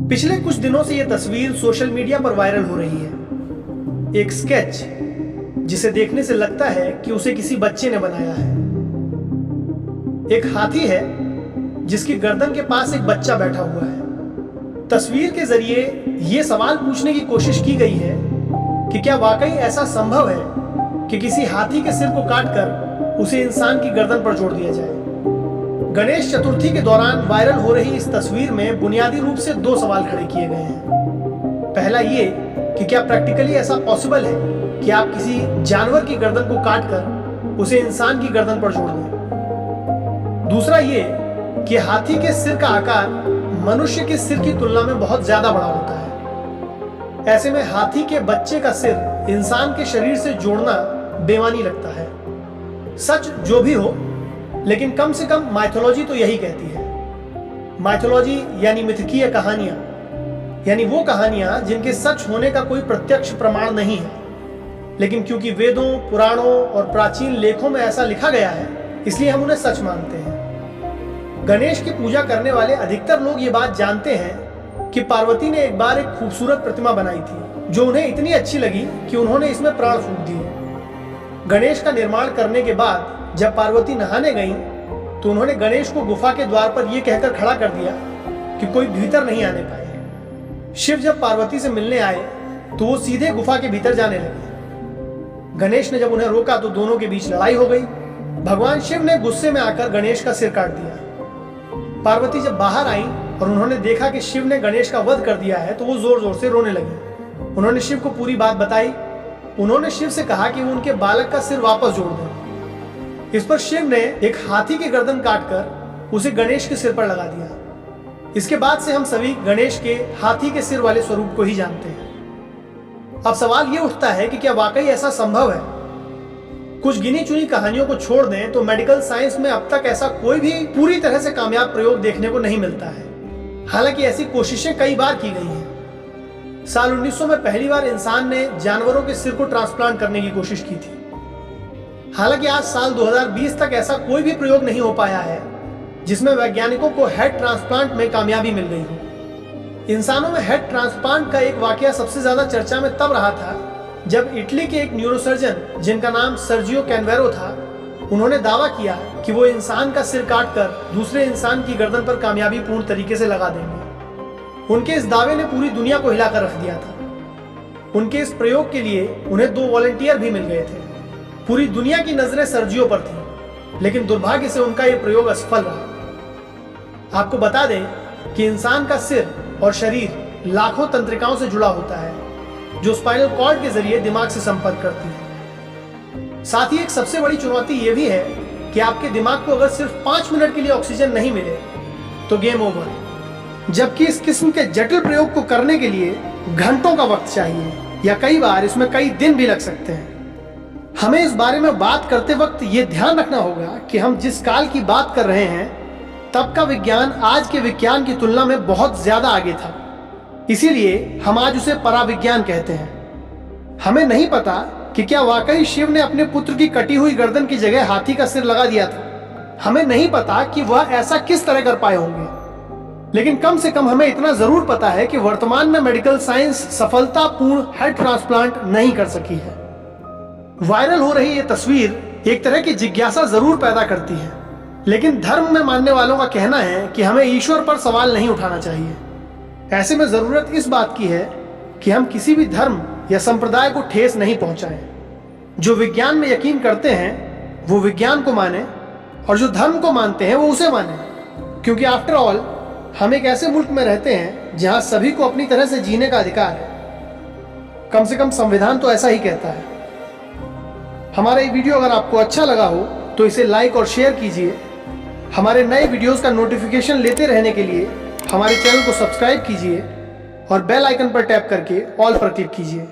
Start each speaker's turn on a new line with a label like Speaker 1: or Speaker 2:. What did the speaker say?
Speaker 1: पिछले कुछ दिनों से यह तस्वीर सोशल मीडिया पर वायरल हो रही है। एक स्केच जिसे देखने से लगता है कि उसे किसी बच्चे ने बनाया है। एक हाथी है जिसकी गर्दन के पास एक बच्चा बैठा हुआ है। तस्वीर के जरिए यह सवाल पूछने की कोशिश की गई है कि क्या वाकई ऐसा संभव है कि किसी हाथी के सिर को काटकर उसे इंसान की गर्दन पर जोड़ दिया जाए। गणेश चतुर्थी के दौरान वायरल हो रही इस तस्वीर में बुनियादी रूप से दो सवाल खड़े किए गए हैं। पहला ये कि क्या प्रैक्टिकली ऐसा पॉसिबल है कि आप किसी जानवर की गर्दन को काटकर उसे इंसान की गर्दन पर जोड़ दें। दूसरा ये कि हाथी के सिर का आकार मनुष्य के सिर की तुलना में बहुत ज्यादा बड़ा होता है। ऐसे में हाथी के बच्चे का सिर इंसान के शरीर से जोड़ना बेमानी लगता है। सच जो भी हो, लेकिन कम से कम माइथोलॉजी तो यही कहती है। माइथोलॉजी यानी मिथकीय कहानियां, यानी वो कहानियां जिनके सच होने का कोई प्रत्यक्ष प्रमाण नहीं है, लेकिन क्योंकि वेदों, पुराणों और प्राचीन लेखों में ऐसा लिखा गया है, इसलिए हम उन्हें सच मानते हैं। गणेश की पूजा करने वाले अधिकतर लोग ये बात जानते हैं कि पार्वती ने एक बार एक खूबसूरत प्रतिमा बनाई थी जो उन्हें इतनी अच्छी लगी कि उन्होंने इसमें प्राण फूंक दिए। गणेश का निर्माण करने के बाद जब पार्वती नहाने गईं, तो उन्होंने गणेश को गुफा के द्वार पर यह कहकर खड़ा कर दिया कि कोई भीतर नहीं आने पाए। शिव जब पार्वती से मिलने आए तो वो सीधे गुफा के भीतर जाने लगे। गणेश ने जब उन्हें रोका तो दोनों के बीच लड़ाई हो गई। भगवान शिव ने गुस्से में आकर गणेश का सिर काट दिया। पार्वती जब बाहर आई और उन्होंने देखा कि शिव ने गणेश का वध कर दिया है तो वो जोर जोर से रोने लगी। उन्होंने शिव को पूरी बात बताई। उन्होंने शिव से कहा कि वो उनके बालक का सिर वापस जोड़ दें। इस पर शिव ने एक हाथी की गर्दन काटकर उसे गणेश के सिर पर लगा दिया। इसके बाद से हम सभी गणेश के हाथी के सिर वाले स्वरूप को ही जानते हैं। अब सवाल यह उठता है कि क्या वाकई ऐसा संभव है? कुछ गिनी चुनी कहानियों को छोड़ दें तो मेडिकल साइंस में अब तक ऐसा कोई भी पूरी तरह से कामयाब प्रयोग देखने को नहीं मिलता है। हालांकि ऐसी कोशिशें कई बार की गई हैं। साल 1900 में पहली बार इंसान ने जानवरों के सिर को ट्रांसप्लांट करने की कोशिश की थी। हालांकि आज साल 2020 तक ऐसा कोई भी प्रयोग नहीं हो पाया है जिसमें वैज्ञानिकों को हेड ट्रांसप्लांट में कामयाबी मिल गई हो। इंसानों में हेड ट्रांसप्लांट का एक वाकया सबसे ज्यादा चर्चा में तब रहा था जब इटली के एक न्यूरोसर्जन जिनका नाम सर्जियो कैनवेरो था, उन्होंने दावा किया कि वो इंसान का सिर काटकर दूसरे इंसान की गर्दन पर कामयाबी पूर्ण तरीके से लगा देंगे। उनके इस दावे ने पूरी दुनिया को हिलाकर रख दिया था। उनके इस प्रयोग के लिए उन्हें 2 वॉलंटियर भी मिल गए थे। पूरी दुनिया की नजरें सर्जियो पर थी, लेकिन दुर्भाग्य से उनका यह प्रयोग असफल रहा। आपको बता दें कि इंसान का सिर और शरीर लाखों तंत्रिकाओं से जुड़ा होता है जो स्पाइनल कॉर्ड के जरिए दिमाग से संपर्क करती है। साथ ही एक सबसे बड़ी चुनौती यह भी है कि आपके दिमाग को अगर सिर्फ 5 मिनट के लिए ऑक्सीजन नहीं मिले तो गेम ओवर है। जबकि इस किस्म के जटिल प्रयोग को करने के लिए घंटों का वक्त चाहिए या कई बार इसमें कई दिन भी लग सकते हैं। हमें इस बारे में बात करते वक्त ये ध्यान रखना होगा कि हम जिस काल की बात कर रहे हैं तब का विज्ञान आज के विज्ञान की तुलना में बहुत ज्यादा आगे था। इसीलिए हम आज उसे पराविज्ञान कहते हैं। हमें नहीं पता कि क्या वाकई शिव ने अपने पुत्र की कटी हुई गर्दन की जगह हाथी का सिर लगा दिया था। हमें नहीं पता कि वह ऐसा किस तरह कर पाए होंगे, लेकिन कम से कम हमें इतना जरूर पता है कि वर्तमान में मेडिकल साइंस सफलतापूर्ण हेड ट्रांसप्लांट नहीं कर सकी है। वायरल हो रही ये तस्वीर एक तरह की जिज्ञासा जरूर पैदा करती है, लेकिन धर्म में मानने वालों का कहना है कि हमें ईश्वर पर सवाल नहीं उठाना चाहिए। ऐसे में जरूरत इस बात की है कि हम किसी भी धर्म या संप्रदाय को ठेस नहीं पहुंचाएं। जो विज्ञान में यकीन करते हैं वो विज्ञान को माने और जो धर्म को मानते हैं वो उसे माने, क्योंकि आफ्टर ऑल हम एक ऐसे मुल्क में रहते हैं जहां सभी को अपनी तरह से जीने का अधिकार है। कम से कम संविधान तो ऐसा ही कहता है। हमारा ये वीडियो अगर आपको अच्छा लगा हो तो इसे लाइक और शेयर कीजिए। हमारे नए वीडियोस का नोटिफिकेशन लेते रहने के लिए हमारे चैनल को सब्सक्राइब कीजिए और बेल आइकन पर टैप करके ऑल पर क्लिक कीजिए।